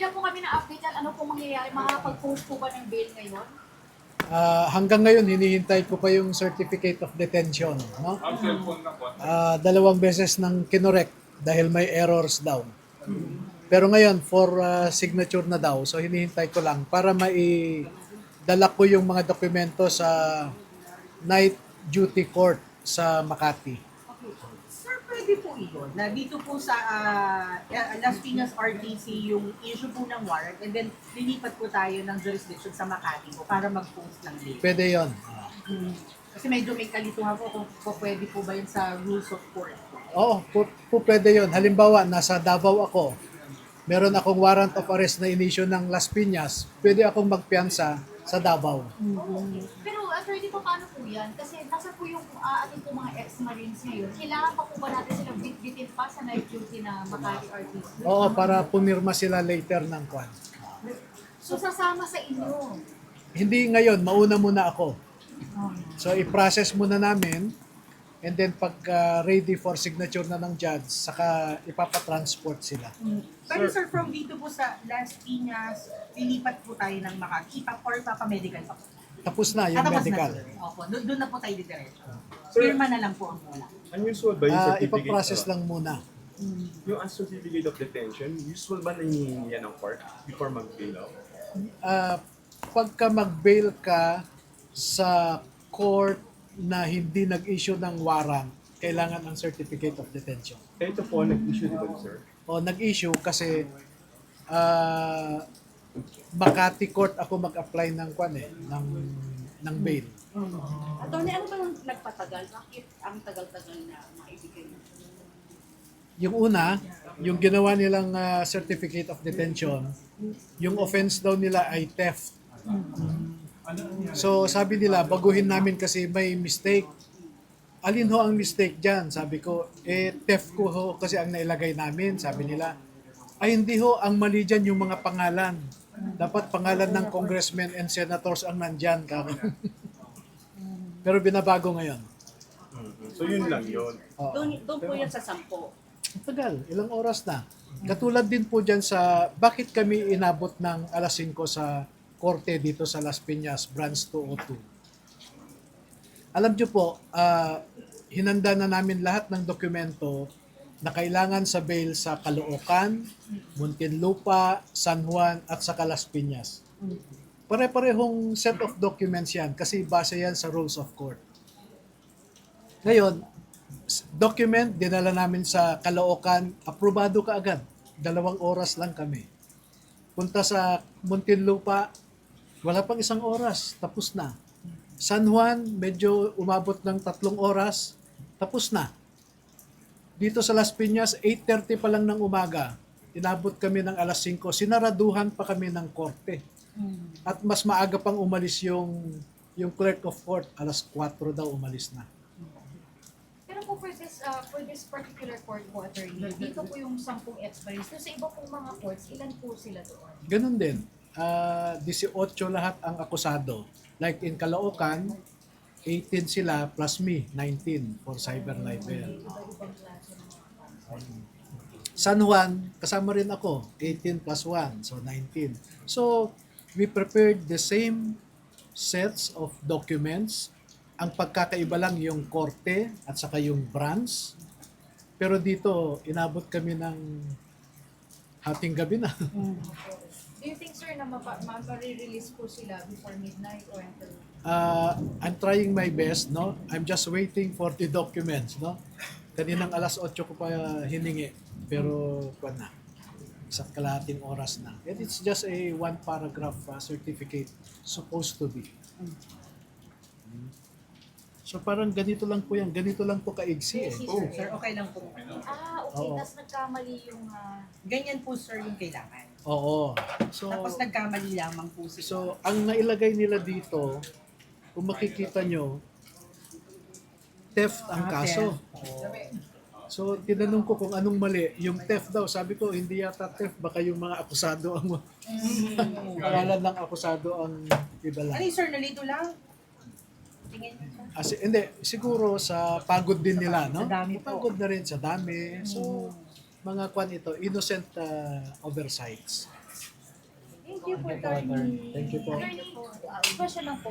lang po kami na-update ano po mangyayari. Makakapag-post po ba ng bail ngayon? Hanggang ngayon, hinihintay ko pa yung certificate of detention. No? Ang cellphone na po. 2 beses nang kinorek dahil may errors daw. Pero ngayon, for signature na daw. So hinihintay ko lang para maidala ko yung mga dokumento sa night duty court sa Makati. Okay. Sir, pwede po iyon na dito po sa Las Piñas RTC yung issue po ng warrant and then lilipat po tayo ng jurisdiction sa Makati po para mag-post ng bail. Pwede yon. Kasi medyo may kalituhan po kung pwede po ba yun sa rules of court. Oo, pwede yon. Halimbawa, nasa Davao ako. Meron akong warrant of arrest na inisyu ng Las Piñas. Pwede akong magpiyansa sa Davao. Pero attorney po, paano po yan? Kasi nasa po yung ating po mga ex-marines ngayon. Kailangan pa po ba natin silang bit-bitin pa sa night duty na Makati RTC? Oo, para pumirma sila later ng kwan. So sasama sa inyo. Hindi ngayon, mauna muna ako. So i-process muna namin and then pag ready for signature na ng judge, saka ipapatransport sila. Pero sir, from dito po sa Las Piñas, lilipat po tayo ng Makati or papamedical pa po? Tapos na yung Tapos medical. na, sir. Opo, doon na po tayo didiretso. Firma na lang po ang muna. Unusual ba yung certificate? Ipaprocess lang muna. Yung certificate of detention, usual ba na yan ng court before mag-bail out? Pagka mag-bail ka sa court na hindi nag-issue ng warrant, kailangan ng certificate of detention. Ito po, nag-issue di ba, sir? O nag-issue kasi Makati Court ako mag-apply ng kwan ng bail. Attorney, ano ba yung nagpatagal? Bakit ang tagal-tagal na maibigay? Yung una, yung ginawa nilang certificate of detention, yung offense daw nila ay theft. So sabi nila, baguhin namin kasi may mistake. Alin ho ang mistake dyan? Sabi ko, theft ko ho kasi ang nailagay namin. Sabi nila, ay hindi ho, ang mali dyan yung mga pangalan. Dapat pangalan ng congressmen and senators ang nandyan. Pero binabago ngayon. So yun lang yun. Oo. Doon po yan sa 10. Ang tagal, ilang oras na. Katulad din po dyan sa, bakit kami inabot ng alas 5 sa korte dito sa Las Piñas, branch 202. Alam nyo po, hinanda na namin lahat ng dokumento na kailangan sa bail sa Caloocan, Muntinlupa, San Juan, at sa Las Piñas. Pare-parehong set of documents yan kasi base yan sa rules of court. Ngayon, document, dinala namin sa Caloocan, aprobado ka agad. 2 oras lang kami. Punta sa Muntinlupa, wala pang 1 oras, tapos na. San Juan, medyo umabot ng 3 oras, tapos na. Dito sa Las Piñas, 8:30 pa lang ng umaga, inabot kami ng alas 5, sinaraduhan pa kami ng korte. At mas maaga pang umalis yung clerk of court, alas 4 daw umalis na. Pero po for this particular court po, attorney, dito po yung 10 ex-marines. So sa iba pong mga courts, ilan po sila doon? Ganun din. 18 lahat ang akusado. Like in Caloocan, 18 sila plus me, 19 for cyber libel. Iba-ibang klase ng San Juan, kasama rin ako, 18 plus 1, so 19. So, we prepared the same sets of documents. Ang pagkakaiba lang yung korte at saka yung branch. Pero dito, inabot kami ng hating gabi na. Do you think, sir, na ma-release po sila before midnight or until... I'm trying my best, no? I'm just waiting for the documents, no? Kaninang alas 8 ko pa hiningi, pero kuwan na. 1 oras na. And it's just a 1-paragraph certificate supposed to be. So parang ganito lang po yan. Ganito lang po kaigsi eh. Oh, sir, okay lang po. Okay. Oo. Tapos nagkamali yung... Ganyan po sir yung kailangan. Oo. So, Tapos nagkamali lamang po sila. so ang nailagay nila dito, kung makikita nyo, theft ang kaso. So, tinanong ko kung anong mali. Yung theft daw, sabi ko, hindi yata theft. Baka yung mga akusado ang... pangalan ng akusado ang ibala. Ano yung sir, nalito lang? Tingin niyo. Hindi, siguro sa pagod din nila, no? Sa dami po. Pagod na rin sa dami. So, mga kwan ito, innocent oversights. Thank you po, Thank you po, Attorney. attorney. Thank you po. Attorney, question lang po.